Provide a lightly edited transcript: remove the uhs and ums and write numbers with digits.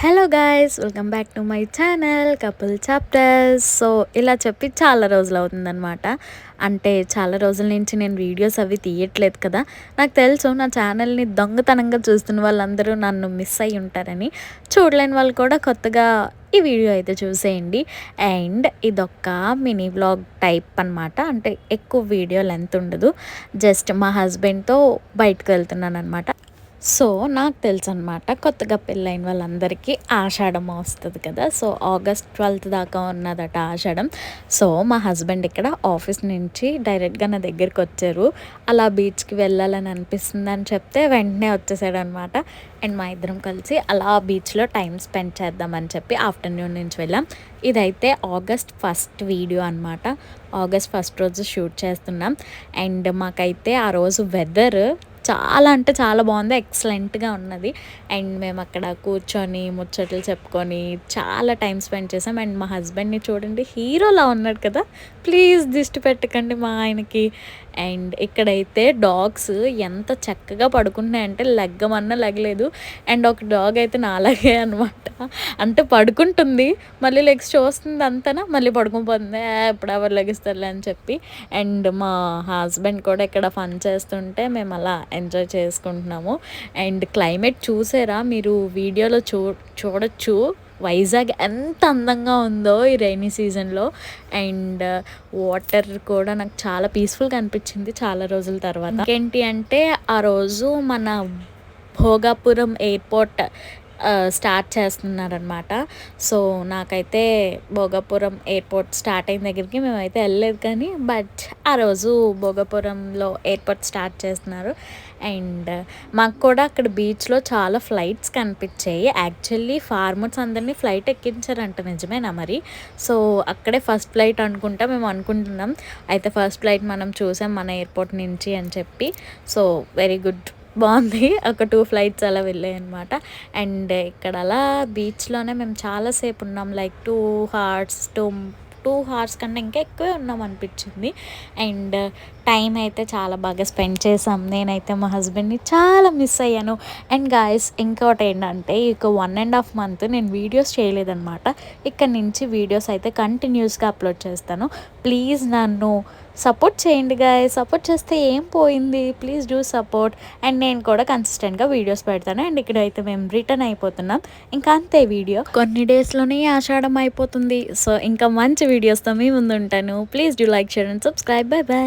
Hello guys, welcome back to my channel couple chapters. So ఇలా చెప్పి చాలా రోజులు అవుతుందన్నమాట. అంటే చాలా రోజుల నుంచి నేను వీడియోస్ అవి తీయట్లేదు కదా. నాకు తెలుసు నా ఛానల్ని దొంగతనంగా చూస్తున్న వాళ్ళందరూ నన్ను మిస్ అయ్యి ఉంటారని. చూడలేని వాళ్ళు కూడా కొత్తగా ఈ వీడియో అయితే చూసేయండి. అండ్ ఇదొక మినీ వ్లాగ్ టైప్ అనమాట. అంటే ఎక్కువ వీడియో లెంత్ ఉండదు. జస్ట్ మా హస్బెండ్తో బయటకు వెళ్తున్నాను అనమాట. సో నాకు తెలుసనమాట, కొత్తగా పెళ్ళైన వాళ్ళందరికీ ఆషాఢం వస్తుంది కదా. సో ఆగస్ట్ 12 దాకా ఉన్నదట ఆషాఢం. సో మా హస్బెండ్ ఇక్కడ ఆఫీస్ నుంచి డైరెక్ట్గా నా దగ్గరికి వచ్చారు. అలా బీచ్కి వెళ్ళాలని అనిపిస్తుంది అని చెప్తే వెంటనే వచ్చేసాడు అనమాట. అండ్ మా ఇద్దరం కలిసి అలా బీచ్లో టైం స్పెండ్ చేద్దామని చెప్పి ఆఫ్టర్నూన్ నుంచి వెళ్ళాం. ఇదైతే ఆగస్ట్ 1 వీడియో అనమాట. ఆగస్ట్ 1 రోజు షూట్ చేస్తున్నాం. అండ్ మాకైతే ఆ రోజు వెదర్ చాలా అంటే చాలా బాగుంది, ఎక్సలెంట్గా ఉన్నది. అండ్ మేము అక్కడ కూర్చొని ముచ్చట్లు చెప్పుకొని చాలా టైం స్పెండ్ చేసాం. అండ్ మా హస్బెండ్ని చూడండి, హీరోలా ఉన్నాడు కదా, ప్లీజ్ దిష్టి పెట్టకండి మా ఆయనకి. అండ్ ఇక్కడైతే డాగ్స్ ఎంత చక్కగా పడుకుంటున్నాయంటే లెగ్గమన్నా లెగలేదు. అండ్ ఒక డాగ్ అయితే నాలాగే అనమాట. అంటే పడుకుంటుంది, మళ్ళీ లెగ్స్ చూస్తుంది, అంతనా మళ్ళీ పడుకునిపోతుంది, ఎప్పుడు ఎవరు లెగిస్తారులే అని చెప్పి. అండ్ మా హస్బెండ్ కూడా ఇక్కడ ఫన్ చేస్తుంటే మేము అలా ఎంజాయ్ చేసుకుంటున్నాము. అండ్ క్లైమేట్ చూసారా మీరు, వీడియోలో చూడొచ్చు వైజాగ్ ఎంత అందంగా ఉందో ఈ రైనీ సీజన్లో. అండ్ వాటర్ కూడా నాకు చాలా పీస్ఫుల్గా అనిపించింది చాలా రోజుల తర్వాత. ఏంటి అంటే ఆ రోజు మన భోగాపురం ఎయిర్పోర్ట్ స్టార్ట్ చేస్తున్నారనమాట. సో నాకైతే భోగాపురం ఎయిర్పోర్ట్ స్టార్ట్ అయిన దగ్గరికి మేమైతే వెళ్ళలేదు, కానీ బట్ ఆ రోజు భోగాపురంలో ఎయిర్పోర్ట్ స్టార్ట్ చేస్తున్నారు. అండ్ మాకు కూడా అక్కడ బీచ్లో చాలా ఫ్లైట్స్ కనిపించాయి. యాక్చువల్లీ ఫార్మర్స్ అందరినీ ఫ్లైట్ ఎక్కించారంట, నిజమేనా మరి? సో అక్కడే ఫస్ట్ ఫ్లైట్ అనుకుంటా మేము అనుకుంటున్నాం. అయితే ఫస్ట్ ఫ్లైట్ మనం చూసాం మన ఎయిర్పోర్ట్ నుంచి అని చెప్పి. సో వెరీ గుడ్, బాగుంది. ఒక 2 ఫ్లైట్స్ అలా వెళ్ళాయి అనమాట. అండ్ ఇక్కడ అలా బీచ్లోనే మేము చాలాసేపు ఉన్నాం, లైక్ 2 hours కన్నా ఇంకా ఎక్కువే ఉన్నాం అనిపించింది. అండ్ టైం అయితే చాలా బాగా స్పెండ్ చేసాం. నేనైతే మా హస్బెండ్ని చాలా మిస్ అయ్యాను. అండ్ గాయస్, ఇంకోటి ఏంటంటే ఇక 1.5 month నేను వీడియోస్ చేయలేదన్నమాట. ఇక్కడ నుంచి వీడియోస్ అయితే కంటిన్యూస్గా అప్లోడ్ చేస్తాను. ప్లీజ్ నన్ను సపోర్ట్ చేయండి గాయస్. సపోర్ట్ చేస్తే ఏం పోయింది, ప్లీజ్ డూ సపోర్ట్. అండ్ నేను కూడా కన్సిస్టెంట్గా వీడియోస్ పెడతాను. అండ్ ఇక్కడైతే మేము రిటర్న్ అయిపోతున్నాం. ఇంకా అంతే వీడియో. కొన్ని డేస్లోనే ఆషాఢం అయిపోతుంది. సో ఇంకా మంచి వీడియోస్తో మీ ముందు ఉంటాను. Please do like, share and subscribe. Bye bye.